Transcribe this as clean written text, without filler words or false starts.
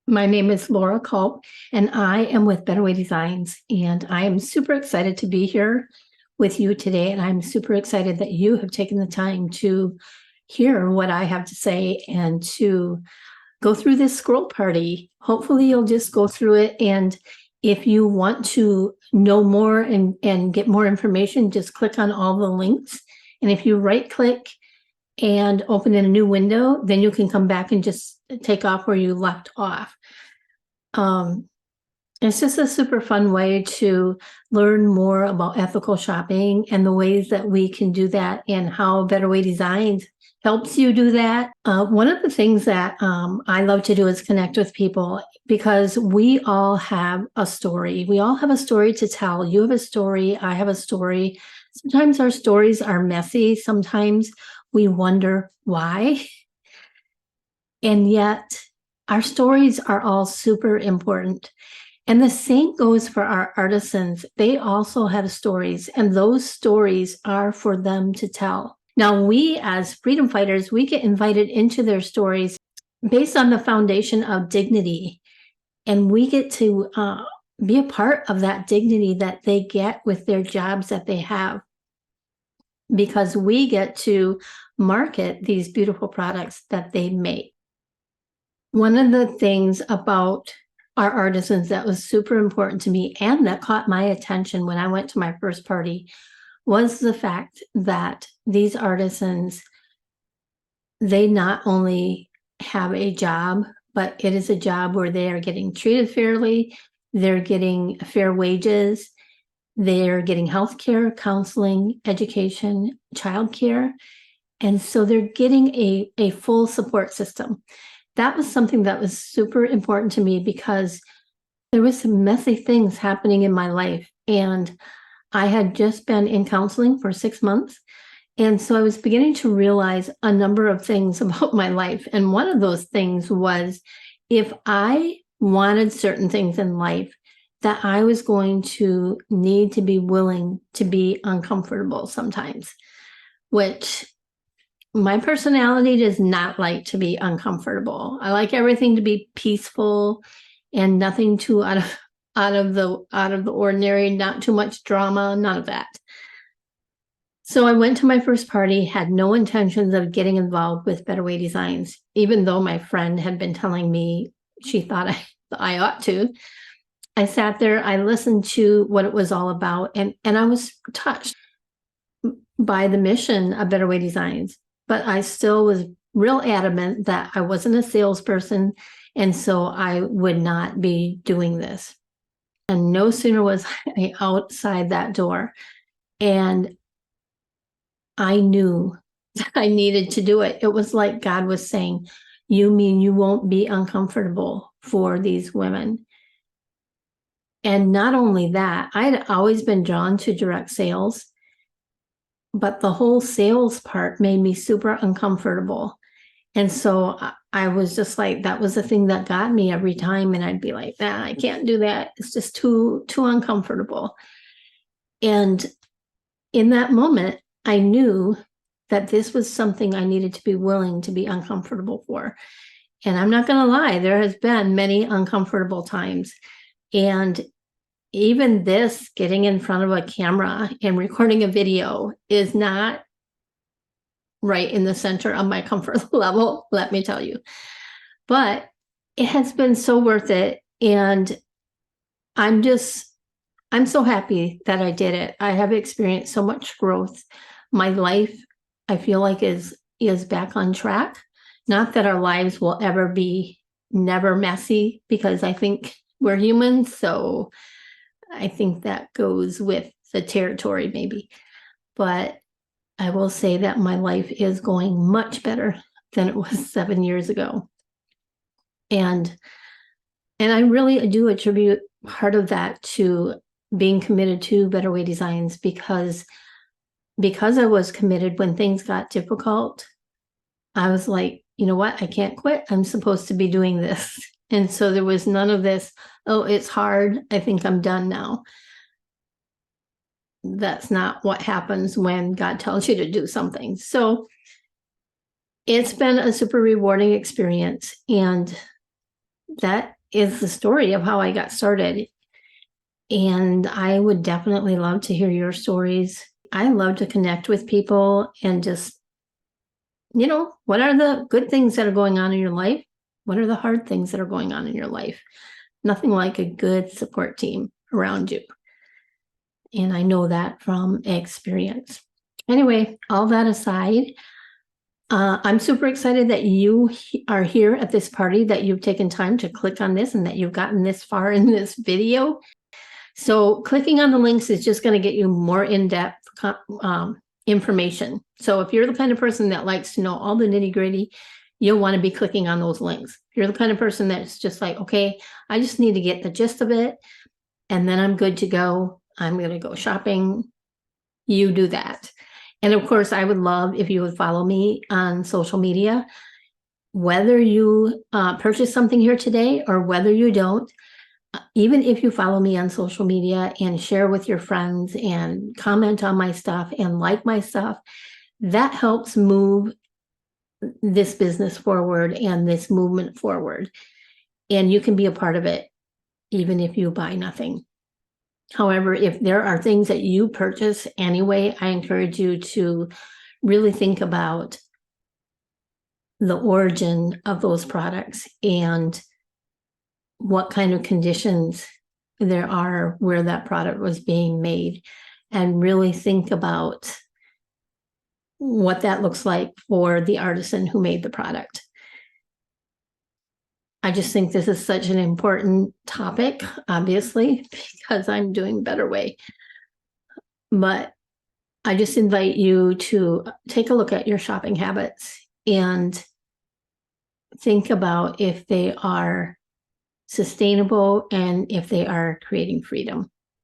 My name is Laura Culp, and I am with Better Way Designs. And I am super excited to be here with you today. And I'm super excited that you have taken the time to hear what I have to say and to go through this scroll party. Hopefully, you'll just go through it. And if you want to know more and get more information, just click on all the links. And if you right click and open in a new window, then you can come back and just take off where you left off. It's just a super fun way to learn more about ethical shopping and the ways that we can do that and how Better Way Designs helps you do that. One of the things that I love to do is connect with people because we all have a story. We all have a story to tell. You have a story. I have a story. Sometimes our stories are messy. Sometimes we wonder why. And yet our stories are all super important. And the same goes for our artisans. They also have stories, and those stories are for them to tell. Now, we as freedom fighters, we get invited into their stories based on the foundation of dignity. And we get to be a part of that dignity that they get with their jobs that they have, because we get to market these beautiful products that they make. One of the things about our artisans that was super important to me and that caught my attention when I went to my first party was the fact that these artisans, they not only have a job, but it is a job where they are getting treated fairly, they're getting fair wages, they're getting health care, counseling, education, childcare. And so they're getting a full support system. That was something that was super important to me because there was some messy things happening in my life. And I had just been in counseling for 6 months. And so I was beginning to realize a number of things about my life. And one of those things was if I wanted certain things in life, that I was going to need to be willing to be uncomfortable sometimes, which my personality does not like to be uncomfortable. I like everything to be peaceful and nothing too out of the ordinary, not too much drama, none of that. So I went to my first party, had no intentions of getting involved with Better Way Designs, even though my friend had been telling me she thought I ought to. I sat there, I listened to what it was all about, and I was touched by the mission of Better Way Designs. But I still was real adamant that I wasn't a salesperson, and so I would not be doing this. And no sooner was I outside that door, and I knew I needed to do it. It was like God was saying, you mean you won't be uncomfortable for these women? And not only that, I had always been drawn to direct sales, but the whole sales part made me super uncomfortable. And so I was just like, that was the thing that got me every time. And I'd be like, nah, I can't do that. It's just too uncomfortable. And in that moment, I knew that this was something I needed to be willing to be uncomfortable for. And I'm not going to lie, there has been many uncomfortable times. And even this, getting in front of a camera and recording a video, is not right in the center of my comfort level, let me tell you. But it has been so worth it. And I'm so happy that I did it. I have experienced so much growth. My life, I feel like is back on track. Not that our lives will ever be never messy, because I think we're humans. So I think that goes with the territory maybe. But I will say that my life is going much better than it was 7 years ago. And I really do attribute part of that to being committed to Better Way Designs, because I was committed when things got difficult. I was like, you know what? I can't quit. I'm supposed to be doing this. And so there was none of this, oh, it's hard, I think I'm done now. That's not what happens when God tells you to do something. So it's been a super rewarding experience. And that is the story of how I got started. And I would definitely love to hear your stories. I love to connect with people and just, what are the good things that are going on in your life? What are the hard things that are going on in your life? Nothing like a good support team around you. And I know that from experience. Anyway, all that aside, I'm super excited that you are here at this party, that you've taken time to click on this and that you've gotten this far in this video. So clicking on the links is just going to get you more in-depth information. So if you're the kind of person that likes to know all the nitty-gritty, you'll want to be clicking on those links. If you're the kind of person that's just like, okay, I just need to get the gist of it, and then I'm good to go. I'm going to go shopping. You do that. And of course, I would love if you would follow me on social media, whether you purchase something here today or whether you don't. Even if you follow me on social media and share with your friends and comment on my stuff and like my stuff, that helps move this business forward and this movement forward. And you can be a part of it, even if you buy nothing. However, if there are things that you purchase anyway, I encourage you to really think about the origin of those products and what kind of conditions there are where that product was being made, and really think about what that looks like for the artisan who made the product. I just think this is such an important topic, obviously, because I'm doing Better Way. But I just invite you to take a look at your shopping habits and think about if they are sustainable and if they are creating freedom.